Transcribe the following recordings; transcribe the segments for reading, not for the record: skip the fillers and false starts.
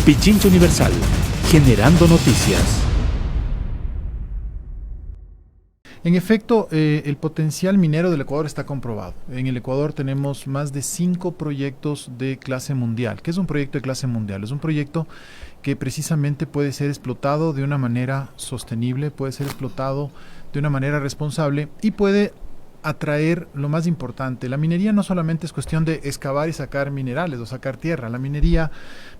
Pichincha Universal, generando noticias. En efecto, el potencial minero del Ecuador está comprobado. En el Ecuador tenemos más de 5 proyectos de clase mundial. ¿Qué es un proyecto de clase mundial? Es un proyecto que precisamente puede ser explotado de una manera sostenible, puede ser explotado de una manera responsable y puede atraer lo más importante. La minería no solamente es cuestión de excavar y sacar minerales o sacar tierra. La minería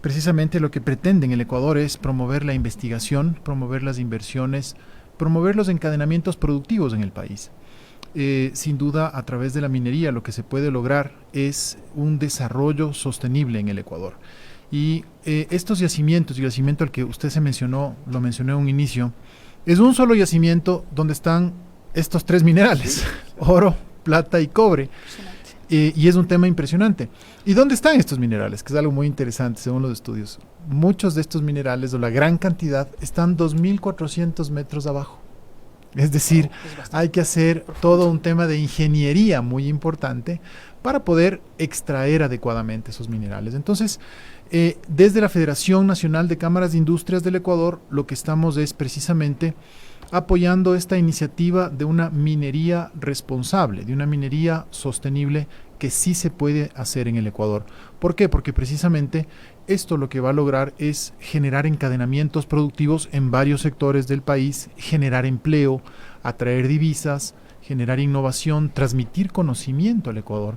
precisamente lo que pretende en el Ecuador es promover la investigación, promover las inversiones, promover los encadenamientos productivos en el país. Sin duda, a través de la minería lo que se puede lograr es un desarrollo sostenible en el Ecuador. Y estos yacimientos, el yacimiento al que usted se mencionó, lo mencioné en un inicio, es un solo yacimiento donde están estos 3 minerales, oro, plata y cobre. Y es un tema impresionante. ¿Y dónde están estos minerales? Que es algo muy interesante según los estudios. Muchos de estos minerales, o la gran cantidad, están 2.400 metros abajo. Es decir, hay que hacer todo un tema de ingeniería muy importante para poder extraer adecuadamente esos minerales. Entonces, desde la Federación Nacional de Cámaras de Industrias del Ecuador, lo que estamos es precisamente apoyando esta iniciativa de una minería responsable, de una minería sostenible que sí se puede hacer en el Ecuador. ¿Por qué? Porque precisamente esto lo que va a lograr es generar encadenamientos productivos en varios sectores del país, generar empleo, atraer divisas, generar innovación, transmitir conocimiento al Ecuador.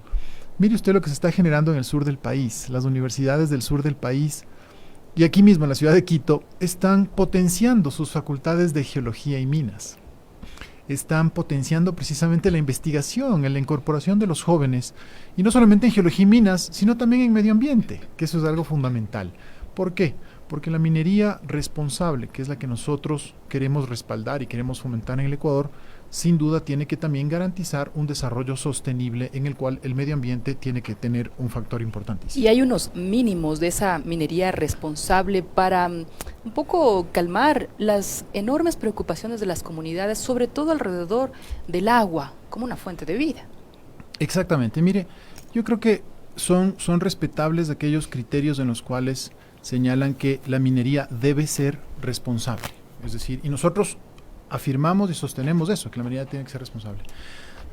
Mire usted lo que se está generando en el sur del país. Las universidades del sur del país y aquí mismo en la ciudad de Quito están potenciando sus facultades de geología y minas. Están potenciando precisamente la investigación, en la incorporación de los jóvenes, y no solamente en geología y minas, sino también en medio ambiente, que eso es algo fundamental. ¿Por qué? Porque la minería responsable, que es la que nosotros queremos respaldar y queremos fomentar en el Ecuador, sin duda tiene que también garantizar un desarrollo sostenible en el cual el medio ambiente tiene que tener un factor importantísimo. Y hay unos mínimos de esa minería responsable para un poco calmar las enormes preocupaciones de las comunidades, sobre todo alrededor del agua, como una fuente de vida. Exactamente, mire, yo creo que son respetables aquellos criterios en los cuales señalan que la minería debe ser responsable. Es decir, y nosotros afirmamos y sostenemos eso, que la minería tiene que ser responsable.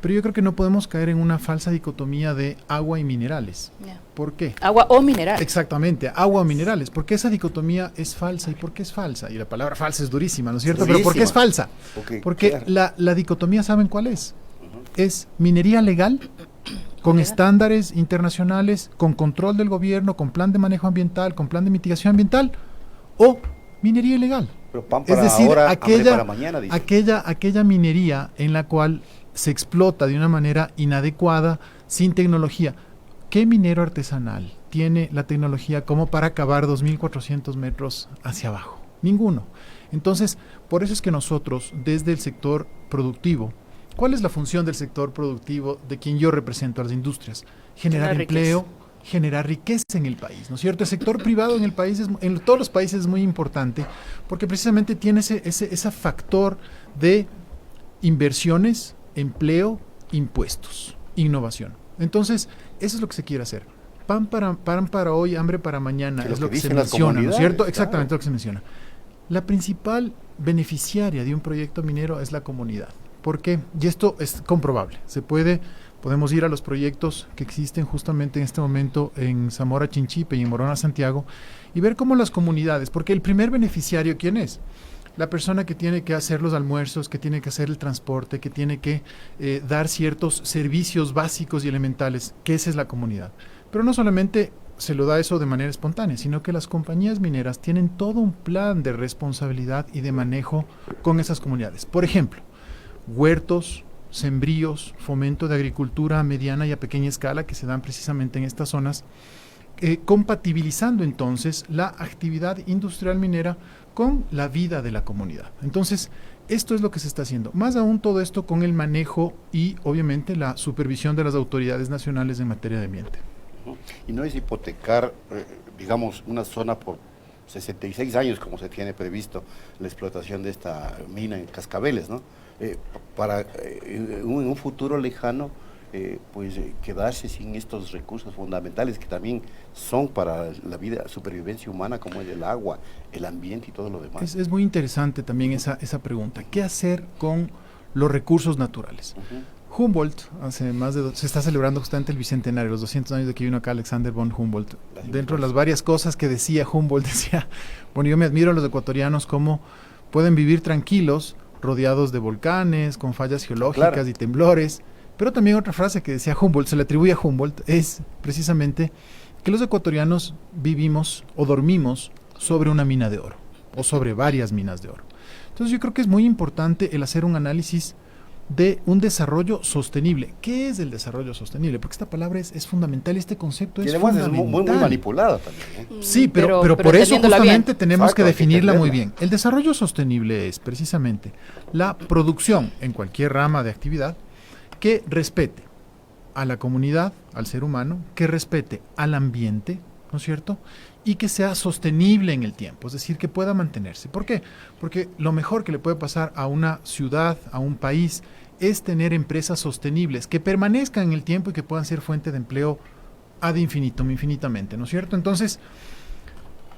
Pero yo creo que no podemos caer en una falsa dicotomía de agua y minerales. Yeah. ¿Por qué? Agua o minerales. Exactamente, agua o minerales. ¿Por qué esa dicotomía es falsa y por qué es falsa? Y la palabra falsa es durísima, ¿no es cierto? Durísima. Pero ¿por qué es falsa? Okay, porque claro. la dicotomía, ¿saben cuál es? Es minería legal, con estándares internacionales, con control del gobierno, con plan de manejo ambiental, con plan de mitigación ambiental, o minería ilegal. Pero pan para Es decir, ahora, hambre para mañana, dice. aquella minería en la cual se explota de una manera inadecuada, sin tecnología. ¿Qué minero artesanal tiene la tecnología como para cavar 2.400 metros hacia abajo? Ninguno. Entonces, por eso es que nosotros, desde el sector productivo, ¿cuál es la función del sector productivo de quien yo represento a las industrias? Generar empleo, generar riqueza en el país, ¿no es cierto? El sector privado en el país, en todos los países es muy importante porque precisamente tiene ese factor de inversiones, empleo, impuestos, innovación. Entonces, eso es lo que se quiere hacer. Pan para hoy, hambre para mañana, Sí, es lo que se dicen las menciona, ¿no es cierto? comunidades, Exactamente claro. lo que se menciona. La principal beneficiaria de un proyecto minero es la comunidad. ¿Por qué? Y esto es comprobable. Podemos ir a los proyectos que existen justamente en este momento en Zamora Chinchipe y en Morona Santiago y ver cómo las comunidades, porque el primer beneficiario, ¿quién es? La persona que tiene que hacer los almuerzos, que tiene que hacer el transporte, que tiene que dar ciertos servicios básicos y elementales, que esa es la comunidad. Pero no solamente se lo da eso de manera espontánea, sino que las compañías mineras tienen todo un plan de responsabilidad y de manejo con esas comunidades. Por ejemplo, huertos, sembríos, fomento de agricultura a mediana y a pequeña escala que se dan precisamente en estas zonas, compatibilizando entonces la actividad industrial minera con la vida de la comunidad. Entonces, esto es lo que se está haciendo. Más aún todo esto con el manejo y obviamente la supervisión de las autoridades nacionales en materia de ambiente. Y no es hipotecar, digamos, una zona por 66 años como se tiene previsto la explotación de esta mina en Cascabeles, ¿no? En un futuro lejano quedarse sin estos recursos fundamentales que también son para la vida, supervivencia humana, como es el agua, el ambiente y todo lo demás. Es muy interesante también esa pregunta. ¿Qué hacer con los recursos naturales? Humboldt, se está celebrando justamente el bicentenario, los 200 años de que vino acá Alexander von Humboldt. Dentro de las varias cosas que decía Humboldt, decía, bueno, yo me admiro a los ecuatorianos cómo pueden vivir tranquilos, rodeados de volcanes, con fallas geológicas y temblores. Pero también otra frase que decía Humboldt, se le atribuye a Humboldt, es precisamente que los ecuatorianos vivimos o dormimos sobre una mina de oro, o sobre varias minas de oro. Entonces yo creo que es muy importante el hacer un análisis de un desarrollo sostenible. ¿Qué es el desarrollo sostenible? Porque esta palabra es fundamental, este concepto es fundamental. Es muy manipulada también. Sí, pero por eso justamente tenemos que definirla muy bien. El desarrollo sostenible es precisamente la producción en cualquier rama de actividad que respete a la comunidad, al ser humano, que respete al ambiente, ¿no es cierto? Y que sea sostenible en el tiempo, es decir, que pueda mantenerse. ¿Por qué? Porque lo mejor que le puede pasar a una ciudad, a un país, es tener empresas sostenibles, que permanezcan en el tiempo y que puedan ser fuente de empleo ad infinitum, infinitamente, ¿no es cierto? Entonces,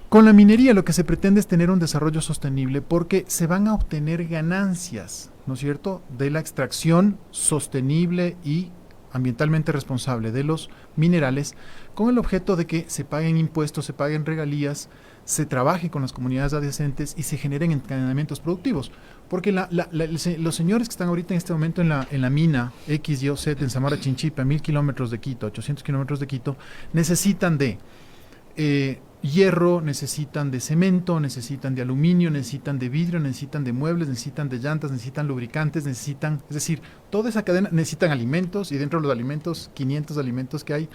con la minería lo que se pretende es tener un desarrollo sostenible porque se van a obtener ganancias, ¿no es cierto?, de la extracción sostenible y ambientalmente responsable de los minerales, con el objeto de que se paguen impuestos, se paguen regalías, se trabaje con las comunidades adyacentes y se generen encadenamientos productivos. Porque los señores que están ahorita en este momento en la mina X, Y o Z en Zamora Chinchipe, a 1000 kilómetros de Quito, 800 kilómetros de Quito, necesitan de hierro, necesitan de cemento, necesitan de aluminio, necesitan de vidrio, necesitan de muebles, necesitan de llantas, necesitan lubricantes, necesitan, es decir, toda esa cadena, necesitan alimentos y dentro de los alimentos, 500 alimentos que hay,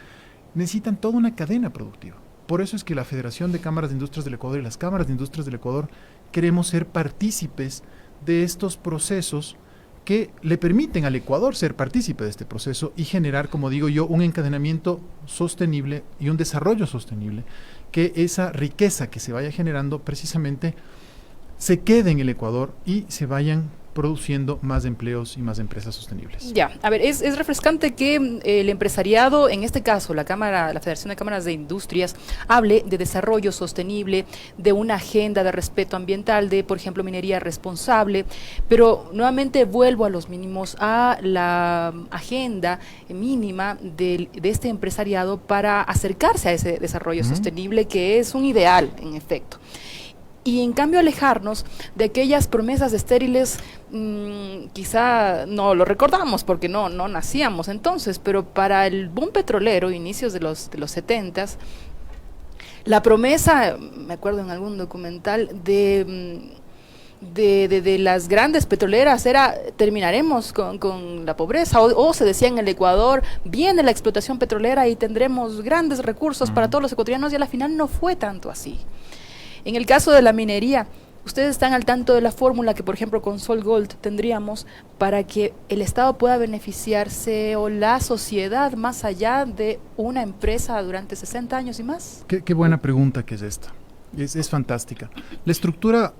necesitan toda una cadena productiva. Por eso es que la Federación de Cámaras de Industrias del Ecuador y las Cámaras de Industrias del Ecuador queremos ser partícipes de estos procesos que le permiten al Ecuador ser partícipe de este proceso y generar, como digo yo, un encadenamiento sostenible y un desarrollo sostenible, que esa riqueza que se vaya generando precisamente se quede en el Ecuador y se vayan produciendo más empleos y más empresas sostenibles. Ya, a ver, es refrescante que el empresariado, en este caso la Federación de Cámaras de Industrias, hable de desarrollo sostenible, de una agenda de respeto ambiental, de, por ejemplo, minería responsable, pero nuevamente vuelvo a los mínimos, a la agenda mínima de este empresariado para acercarse a ese desarrollo sostenible, que es un ideal, en efecto. Y en cambio alejarnos de aquellas promesas estériles, quizá no lo recordamos porque no nacíamos entonces, pero para el boom petrolero, inicios de los 70s, la promesa, me acuerdo en algún documental, de las grandes petroleras era terminaremos con la pobreza, o se decía en el Ecuador, viene la explotación petrolera y tendremos grandes recursos para todos los ecuatorianos, y a la final no fue tanto así. En el caso de la minería, ustedes están al tanto de la fórmula que, por ejemplo, con SolGold tendríamos para que el Estado pueda beneficiarse o la sociedad más allá de una empresa durante 60 años y más. Qué buena pregunta que es esta. Es fantástica. La estructura,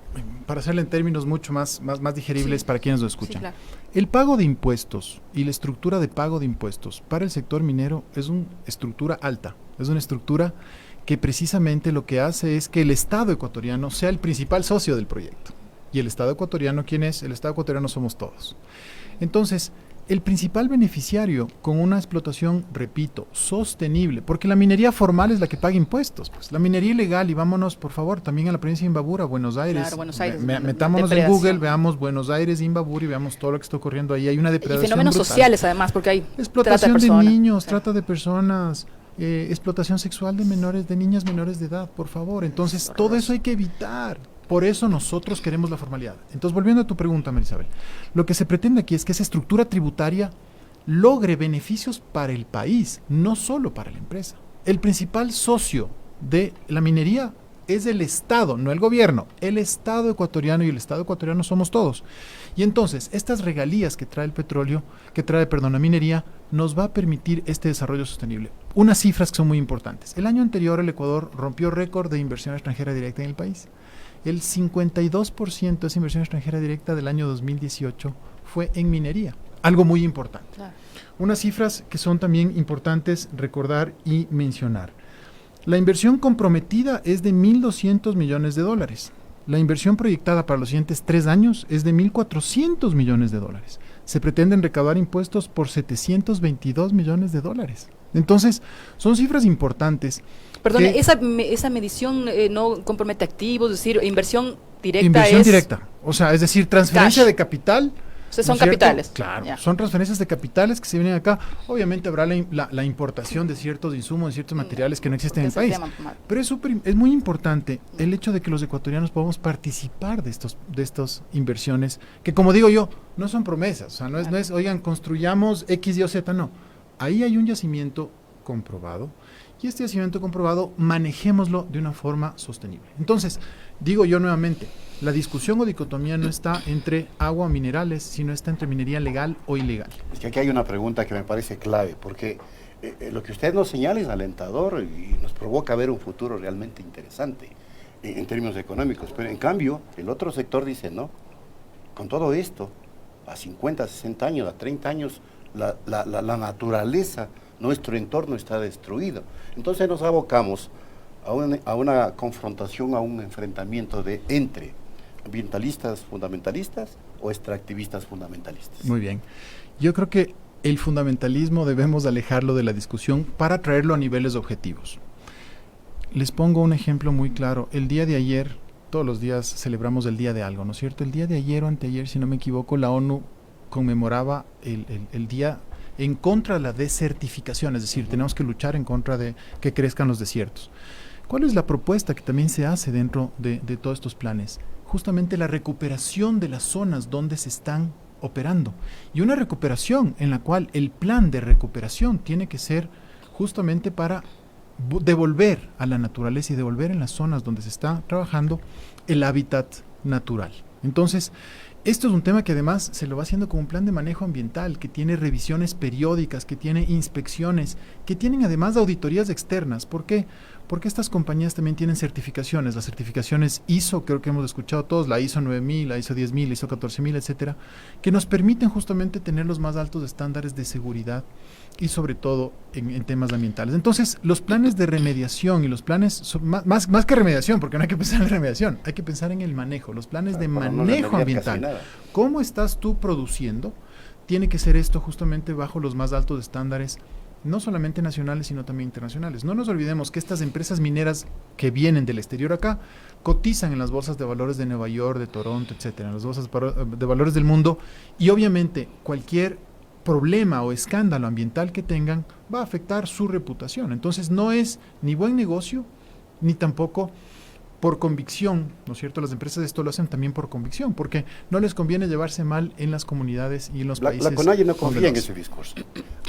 para hacerla en términos mucho más digeribles para quienes lo escuchan. Sí, claro. El pago de impuestos y la estructura de pago de impuestos para el sector minero es una estructura alta, es una estructura que precisamente lo que hace es que el Estado ecuatoriano sea el principal socio del proyecto. ¿Y el Estado ecuatoriano quién es? El Estado ecuatoriano somos todos. Entonces, el principal beneficiario con una explotación, repito, sostenible, porque la minería formal es la que paga impuestos, pues la minería ilegal, y vámonos por favor también a la provincia de Imbabura, Buenos Aires. Claro, Buenos Aires. Metámonos en Google, veamos Buenos Aires, Imbabura y veamos todo lo que está ocurriendo ahí. Hay una depredación y fenómenos brutal. Sociales además, porque hay explotación de niños, trata de personas, explotación sexual de menores, de niñas menores de edad, por favor. Entonces, todo eso hay que evitar. Por eso nosotros queremos la formalidad. Entonces, volviendo a tu pregunta, Marisabel, lo que se pretende aquí es que esa estructura tributaria logre beneficios para el país, no solo para la empresa. El principal socio de la minería es el Estado, no el gobierno. El Estado ecuatoriano, y el Estado ecuatoriano somos todos. Y entonces, estas regalías que trae el petróleo, la minería, nos va a permitir este desarrollo sostenible. Unas cifras que son muy importantes. El año anterior el Ecuador rompió récord de inversión extranjera directa en el país. El 52% de esa inversión extranjera directa del año 2018 fue en minería. algo muy importante. Claro. Unas cifras que son también importantes recordar y mencionar. La inversión comprometida es de 1.200 millones de dólares. La inversión proyectada para los siguientes 3 años es de 1.400 millones de dólares. Se pretenden recaudar impuestos por 722 millones de dólares. Entonces, son cifras importantes. Perdón, que- esa medición no compromete activos, es decir, inversión directa Inversión es... directa. O sea, es decir, transferencia Cash. de capital. O sea, son ¿no es cierto? capitales. Claro, Ya. son transferencias de capitales que se vienen acá. Obviamente habrá la importación de ciertos insumos, de ciertos materiales que no existen en el Ese país. tema, Pero es muy importante el hecho de que los ecuatorianos podamos participar de estas inversiones, que como digo yo, no son promesas, o sea, no es, oigan, construyamos X, Y o Z, no. Ahí hay un yacimiento comprobado, y este yacimiento comprobado, manejémoslo de una forma sostenible. Entonces, digo yo nuevamente, la discusión o dicotomía no está entre agua o minerales, sino está entre minería legal o ilegal. Es que aquí hay una pregunta que me parece clave, porque lo que usted nos señala es alentador y nos provoca ver un futuro realmente interesante en términos económicos. Pero en cambio, el otro sector dice, no, con todo esto, a 50, 60 años, a 30 años, la naturaleza, nuestro entorno está destruido. Entonces nos abocamos a una confrontación, a un enfrentamiento entre ambientalistas fundamentalistas o extractivistas fundamentalistas. Muy bien. Yo creo que el fundamentalismo debemos alejarlo de la discusión para traerlo a niveles objetivos. Les pongo un ejemplo muy claro. El día de ayer, todos los días celebramos el día de algo, ¿no es cierto? El día de ayer o anteayer, si no me equivoco, la ONU conmemoraba el día en contra de la desertificación, es decir, tenemos que luchar en contra de que crezcan los desiertos. ¿Cuál es la propuesta que también se hace dentro de todos estos planes? Justamente la recuperación de las zonas donde se están operando. Y una recuperación en la cual el plan de recuperación tiene que ser justamente para devolver a la naturaleza y devolver en las zonas donde se está trabajando el hábitat natural. Entonces, esto es un tema que además se lo va haciendo como un plan de manejo ambiental, que tiene revisiones periódicas, que tiene inspecciones, que tienen además auditorías externas. ¿Por qué? Porque estas compañías también tienen certificaciones, las certificaciones ISO, creo que hemos escuchado todos, la ISO 9000, la ISO 10000, la ISO 14000, etcétera, que nos permiten justamente tener los más altos estándares de seguridad y sobre todo en temas ambientales. Entonces, los planes de remediación y los planes, más que remediación, porque no hay que pensar en remediación, hay que pensar en el manejo, los planes de manejo ambiental. ¿Cómo estás tú produciendo? Tiene que ser esto justamente bajo los más altos estándares, no solamente nacionales, sino también internacionales. No nos olvidemos que estas empresas mineras que vienen del exterior acá, cotizan en las bolsas de valores de Nueva York, de Toronto, etcétera, en las bolsas de valores del mundo, y obviamente cualquier problema o escándalo ambiental que tengan va a afectar su reputación. Entonces no es ni buen negocio, ni tampoco por convicción, ¿no es cierto? Las empresas esto lo hacen también por convicción, porque no les conviene llevarse mal en las comunidades y en los países. La CONAIE no confía en poderosos. ese discurso.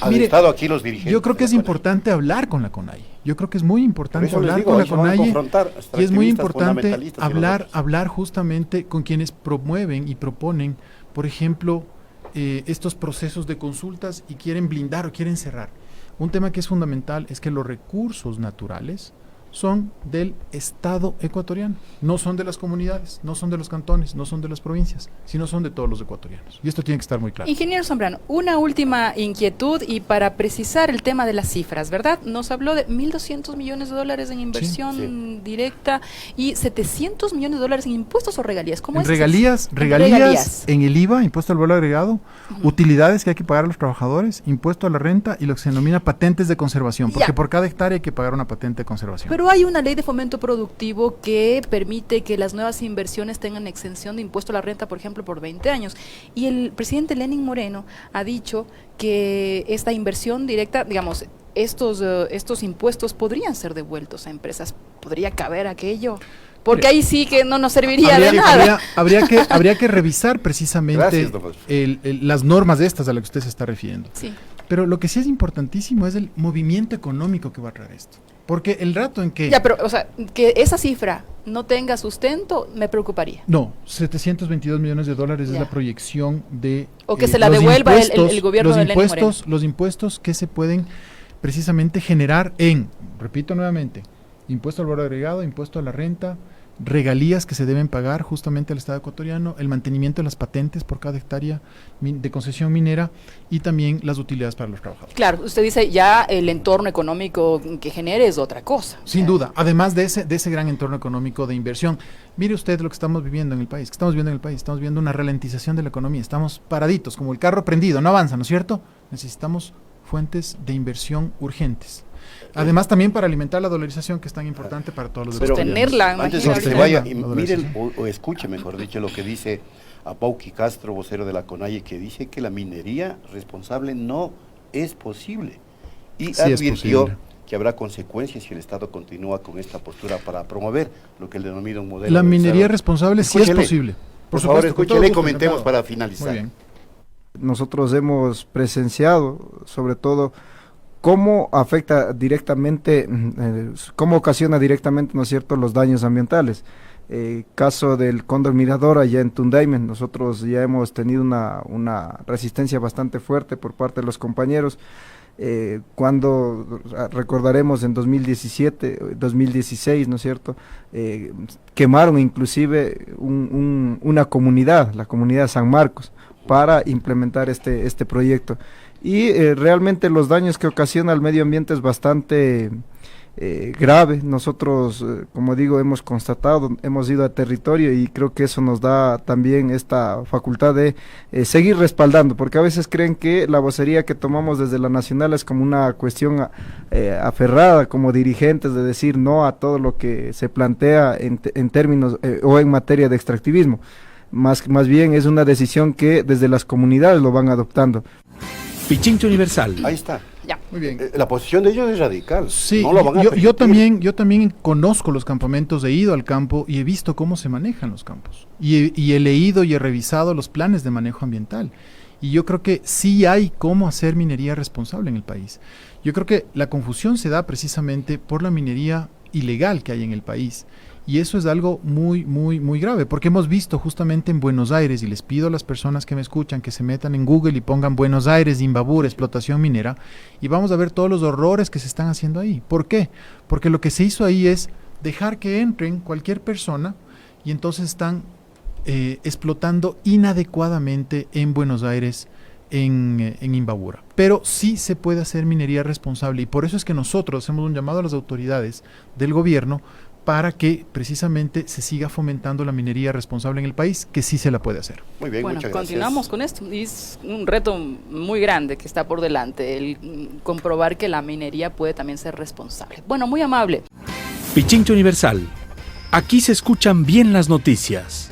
Han Mire, estado aquí los dirigentes. Yo creo que de es la CONAIE. importante hablar con la CONAIE. Yo creo que es muy Por importante eso les hablar digo, con la ahí se van a CONAIE confrontar y es muy extractivistas, importante fundamentalistas y nosotros. hablar justamente con quienes promueven y proponen, por ejemplo, estos procesos de consultas y quieren blindar o quieren cerrar. Un tema que es fundamental es que los recursos naturales son del Estado ecuatoriano, no son de las comunidades, no son de los cantones, no son de las provincias, sino son de todos los ecuatorianos. Y esto tiene que estar muy claro. Ingeniero Zambrano, una última inquietud y para precisar el tema de las cifras, ¿verdad? Nos habló de 1.200 millones de dólares en inversión sí. directa y 700 millones de dólares en impuestos o regalías. ¿Cómo En es? regalías, en el IVA, impuesto al valor agregado, utilidades que hay que pagar a los trabajadores, impuesto a la renta y lo que se denomina patentes de conservación, porque Ya. por cada hectárea hay que pagar una patente de conservación. Pero hay una ley de fomento productivo que permite que las nuevas inversiones tengan exención de impuesto a la renta, por ejemplo, por 20 años. Y el presidente Lenín Moreno ha dicho que esta inversión directa, digamos, estos impuestos podrían ser devueltos a empresas. ¿Podría caber aquello? Porque ahí sí que no nos serviría de nada. Habría que revisar precisamente Gracias, don José. las normas estas a las que usted se está refiriendo. Sí. Pero lo que sí es importantísimo es el movimiento económico que va a traer esto. Porque el rato en que... Ya, pero, o sea, que esa cifra no tenga sustento, me preocuparía. No, 722 millones de dólares Ya. es la proyección de... O que se la los devuelva el impuestos- gobierno los de Lenín impuestos, los impuestos que se pueden precisamente generar en, repito nuevamente, impuesto al valor agregado, impuesto a la renta, regalías que se deben pagar justamente al Estado ecuatoriano, el mantenimiento de las patentes por cada hectárea de concesión minera y también las utilidades para los trabajadores. Claro, usted dice ya el entorno económico que genere es otra cosa. Sin duda, además de ese gran entorno económico de inversión. Mire usted lo que estamos viviendo en el país. Estamos viendo una ralentización de la economía. Estamos paraditos, como el carro prendido, no avanza, ¿no es cierto? Necesitamos fuentes de inversión urgentes. Además también para alimentar la dolarización, que es tan importante para todos los sostenerla. Antes de que se vaya, miren o escuche, mejor dicho, lo que dice Apauqui Castro, vocero de la CONAIE, que dice que la minería responsable no es posible. Y Sí, advirtió que habrá consecuencias si el Estado continúa con esta postura para promover lo que él denomina un modelo. La de minería desarrollo. responsable sí es posible. Por favor, supuesto, con todo escúchele y gusto, comentemos encantado. para finalizar. Muy bien. Nosotros hemos presenciado, sobre todo, cómo afecta directamente, cómo ocasiona directamente, ¿no es cierto?, los daños ambientales. Caso del cóndor mirador allá en Tundaimen, nosotros ya hemos tenido una resistencia bastante fuerte por parte de los compañeros. Cuando recordaremos en 2017, 2016, ¿no es cierto?, quemaron inclusive una comunidad, la comunidad San Marcos, para implementar este proyecto. Y realmente los daños que ocasiona al medio ambiente es bastante grave. Nosotros, como digo, hemos constatado, hemos ido a territorio y creo que eso nos da también esta facultad de seguir respaldando, porque a veces creen que la vocería que tomamos desde la nacional es como una cuestión aferrada como dirigentes de decir no a todo lo que se plantea en términos o en materia de extractivismo. Más bien es una decisión que desde las comunidades lo van adoptando. Pichincha Universal. Ahí está. Ya. Muy bien. La posición de ellos es radical. Sí, no lo van a yo permitir. también conozco los campamentos, he ido al campo y he visto cómo se manejan los campos. Y he leído y he revisado los planes de manejo ambiental. Y yo creo que sí hay cómo hacer minería responsable en el país. Yo creo que la confusión se da precisamente por la minería ilegal que hay en el país. Y eso es algo muy, muy, muy grave, porque hemos visto justamente en Buenos Aires, y les pido a las personas que me escuchan que se metan en Google y pongan Buenos Aires, Imbabura, explotación minera, y vamos a ver todos los horrores que se están haciendo ahí. ¿Por qué? Porque lo que se hizo ahí es dejar que entren cualquier persona, y entonces están explotando inadecuadamente en Buenos Aires, en Imbabura. Pero sí se puede hacer minería responsable, y por eso es que nosotros hacemos un llamado a las autoridades del gobierno para que precisamente se siga fomentando la minería responsable en el país, que sí se la puede hacer. Muy bien, Bueno, muchas gracias. continuamos con esto. Y es un reto muy grande que está por delante, el comprobar que la minería puede también ser responsable. Bueno, muy amable. Pichincha Universal. Aquí se escuchan bien las noticias.